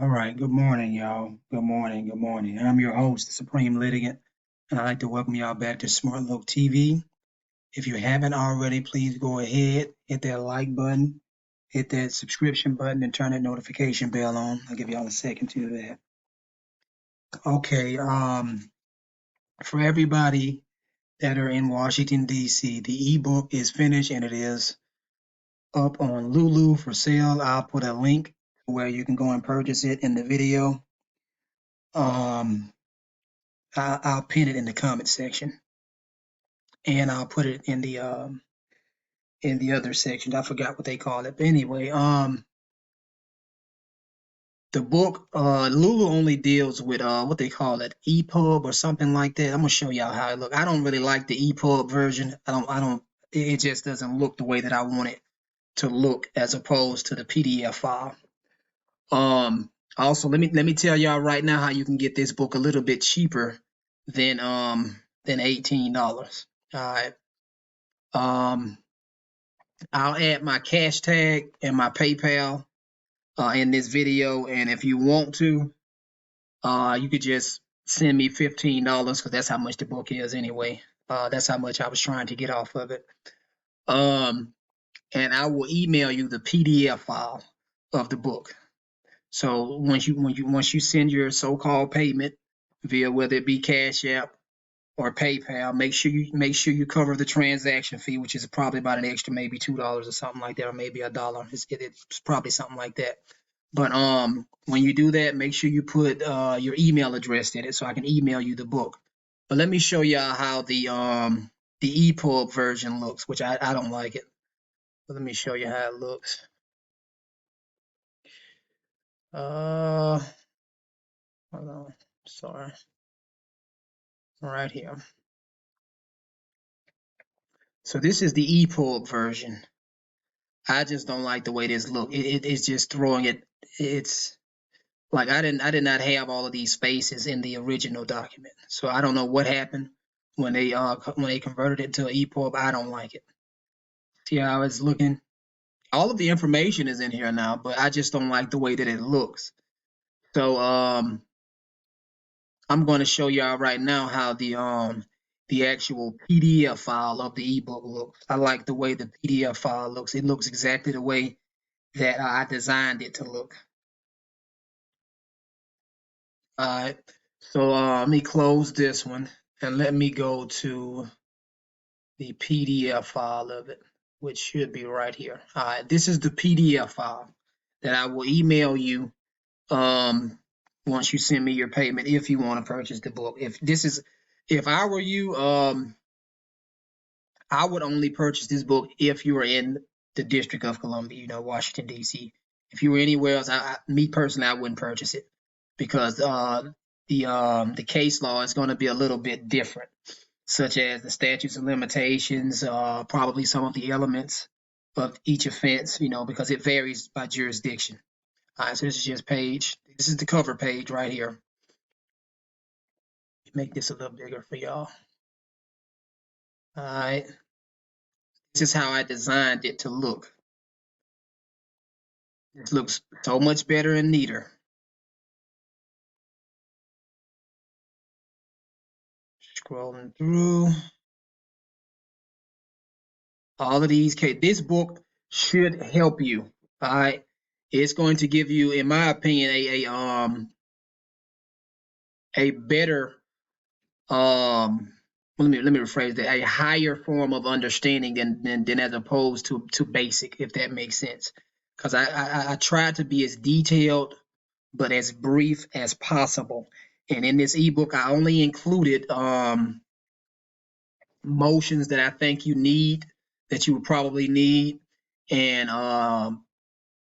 All right, good morning, y'all. Good morning, good morning. I'm your host, the Supreme Litigant, and I'd like to welcome y'all back to Smart Look TV. If you haven't already, please go ahead, hit that like button, hit that subscription button, and turn that notification bell on. I'll give y'all a second to do that. Okay, for everybody that are in Washington, D.C., the ebook is finished and it is up on Lulu for sale. I'll put a link where you can go and purchase it in the video. I'll pin it in the comment section, and I'll put it in the other section. I forgot what they call it, but anyway, the book Lulu only deals with what they call it, EPUB or something like that. I'm gonna show y'all how it look. I don't really like the EPUB version. I don't. It just doesn't look the way that I want it to look, as opposed to the PDF file. Also, let me tell y'all right now how you can get this book a little bit cheaper than $18. All right. I'll add my cash tag and my PayPal in this video, and if you want to, you could just send me $15 because that's how much the book is anyway. That's how much I was trying to get off of it. And I will email you the PDF file of the book. So once you send your so-called payment via whether it be Cash App or PayPal, make sure you cover the transaction fee, which is probably about an extra maybe $2 or something like that, or maybe $1. It's probably something like that. But when you do that, make sure you put your email address in it so I can email you the book. But let me show y'all how the EPUB version looks, which I don't like it. But let me show you how it looks. Hold on, sorry. Right here. So this is the EPUB version. I just don't like the way this look. It's just throwing it. It's like I did not have all of these spaces in the original document. So I don't know what happened when they converted it to EPUB. I don't like it. See how it's looking? All of the information is in here now, but I just don't like the way that it looks. So I'm going to show y'all right now how the actual PDF file of the ebook looks. I like the way the PDF file looks. It looks exactly the way that I designed it to look. All right. So let me close this one and let me go to the PDF file of it, which should be right here. All right. This is the PDF file that I will email you once you send me your payment if you want to purchase the book. If I were you, I would only purchase this book if you were in the District of Columbia, Washington, D.C. If you were anywhere else, me personally, I wouldn't purchase it because the case law is going to be a little bit different, such as the statutes of limitations, probably some of the elements of each offense, because it varies by jurisdiction. All right, so this is the cover page right here. Make this a little bigger for y'all. All right. This is how I designed it to look. This looks so much better and neater. Scrolling through all of these cases. This book should help you. All right. It's going to give you, in my opinion, a better let me rephrase that, a higher form of understanding than as opposed to basic, if that makes sense. Because I tried to be as detailed but as brief as possible. And in this ebook, I only included motions that I think that you would probably need, and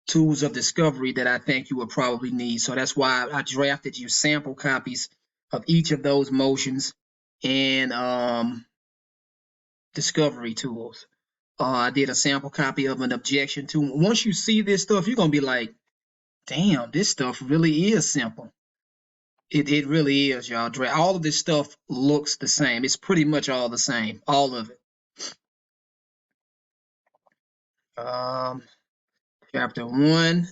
tools of discovery that I think you would probably need. So that's why I drafted you sample copies of each of those motions and discovery tools. I did a sample copy of an objection to. Once you see this stuff, you're going to be like, damn, this stuff really is simple. It really is, y'all. All of this stuff looks the same. It's pretty much all the same, all of it. Chapter 1,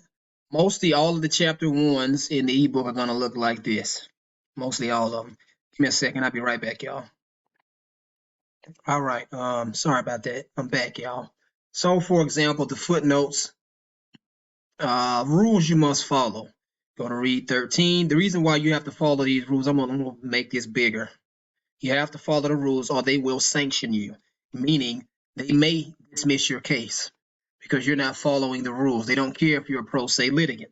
Mostly all of the chapter ones in the ebook are going to look like this. Mostly all of them. Give me a second. I'll be right back, y'all. All right. Sorry about that. I'm back, y'all. So, for example, the footnotes, rules you must follow. Go to read 13. The reason why you have to follow these rules, I'm going to make this bigger. You have to follow the rules or they will sanction you, meaning they may dismiss your case because you're not following the rules. They don't care if you're a pro se litigant.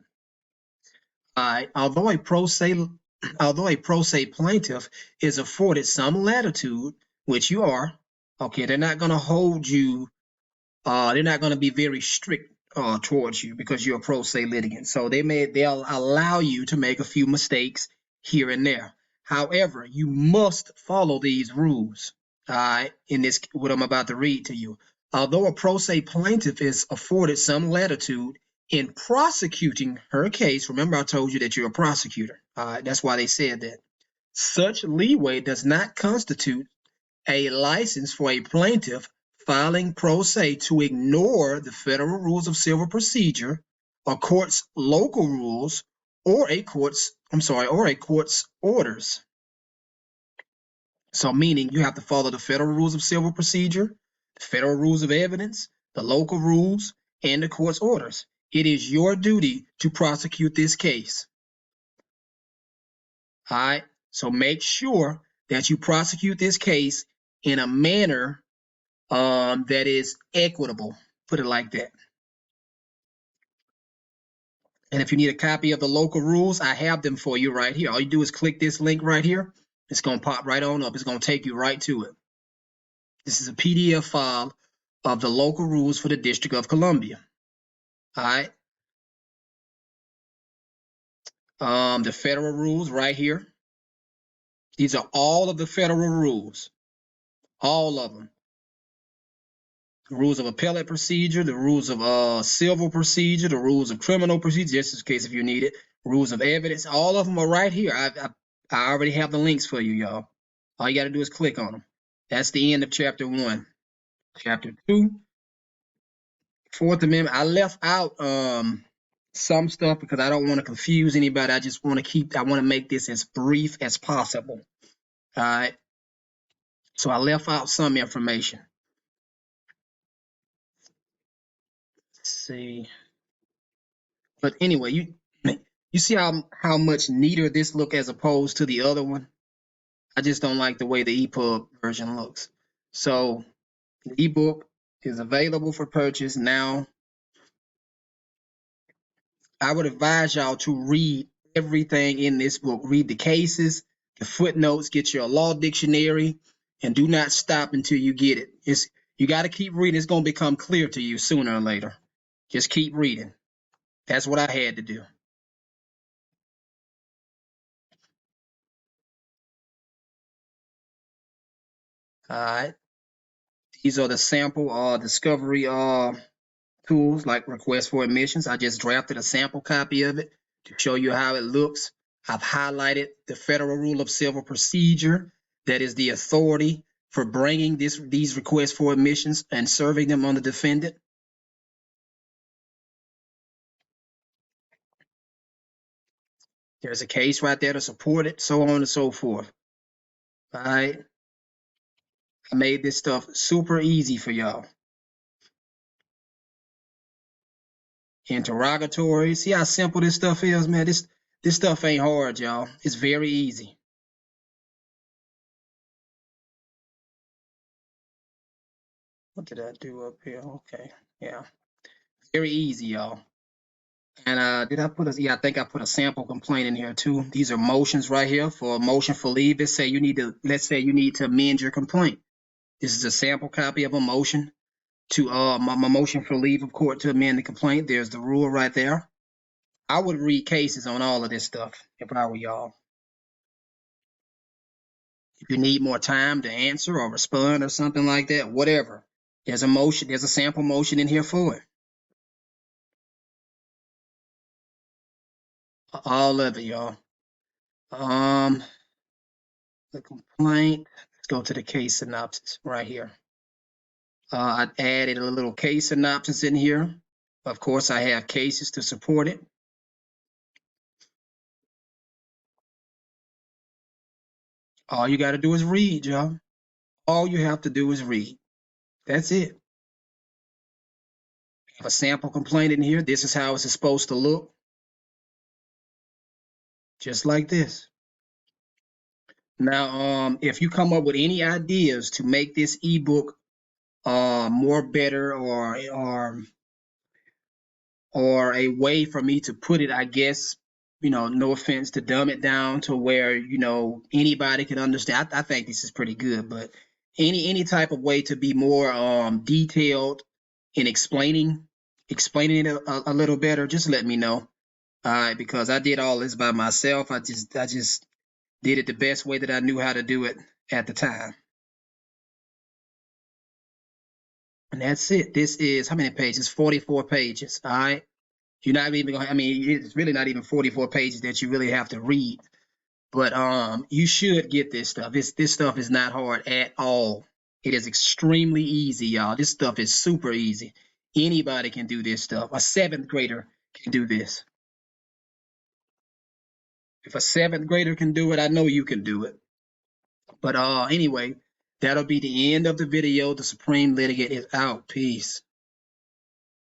Although a pro se plaintiff is afforded some latitude, which you are, okay, they're not going to hold you. They're not going to be very strict towards you because you're a pro se litigant. So they'll allow you to make a few mistakes here and there. However, you must follow these rules. In this, what I'm about to read to you. Although a pro se plaintiff is afforded some latitude in prosecuting her case, remember I told you that you're a prosecutor. That's why they said that. Such leeway does not constitute a license for a plaintiff filing pro se to ignore the federal rules of civil procedure, a court's local rules, or a court's orders. So meaning you have to follow the federal rules of civil procedure, the federal rules of evidence, the local rules, and the court's orders. It is your duty to prosecute this case. All right. So make sure that you prosecute this case in a manner that is equitable, put it like that. And if you need a copy of the local rules, I have them for you right here. All you do is click this link right here. It's going to pop right on up. It's going to take you right to it. This is a PDF file of the local rules for the District of Columbia. All right. The federal rules right here. These are all of the federal rules. All of them. The rules of appellate procedure, the rules of civil procedure, the rules of criminal procedure, just in case if you need it, rules of evidence, all of them are right here. I already have the links for you, y'all. All you got to do is click on them. That's the end of chapter 1. Chapter 2, Fourth Amendment. I left out some stuff because I don't want to confuse anybody. I just want to make this as brief as possible. All right. So I left out some information. Let's see. But anyway, you see how much neater this look as opposed to the other one? I just don't like the way the EPUB version looks. So the ebook is available for purchase now. I would advise y'all to read everything in this book. Read the cases, the footnotes, get your law dictionary, and do not stop until you get it. You got to keep reading. It's going to become clear to you sooner or later. Just keep reading. That's what I had to do. All right. These are the sample discovery tools like request for admissions. I just drafted a sample copy of it to show you how it looks. I've highlighted the federal rule of civil procedure that is the authority for bringing these requests for admissions and serving them on the defendant. There's a case right there to support it, so on and so forth. All right. I made this stuff super easy for y'all. Interrogatory. See how simple this stuff is, man? This stuff ain't hard, y'all. It's very easy. What did I do up here? Okay. Yeah. Very easy, y'all. And did I put a, yeah, I think I put a sample complaint in here too. These are motions right here for a motion for leave. Let's say you need to amend your complaint. This is a sample copy of a motion to my motion for leave of court to amend the complaint. There's the rule right there. I would read cases on all of this stuff if I were y'all. If you need more time to answer or respond or something like that, whatever. There's a sample motion in here for it. All of it, y'all. The complaint. Let's go to the case synopsis right here. I added a little case synopsis in here. Of course, I have cases to support it. All you got to do is read, y'all. All you have to do is read. That's it. Have a sample complaint in here. This is how it's supposed to look. Just like this. Now, if you come up with any ideas to make this ebook more better, or a way for me to put it, I guess, no offense, to dumb it down to where anybody can understand. I think this is pretty good, but any type of way to be more detailed in explaining it a little better, just let me know. All right, because I did all this by myself. I just did it the best way that I knew how to do it at the time. And that's it. This is how many pages? 44 pages. All right. You're not even going to, I mean, it's really not even 44 pages that you really have to read. But you should get this stuff. This stuff is not hard at all. It is extremely easy, y'all. This stuff is super easy. Anybody can do this stuff. A seventh grader can do this. If a seventh grader can do it, I know you can do it. But anyway, that'll be the end of the video. The Supreme Litigant is out. Peace.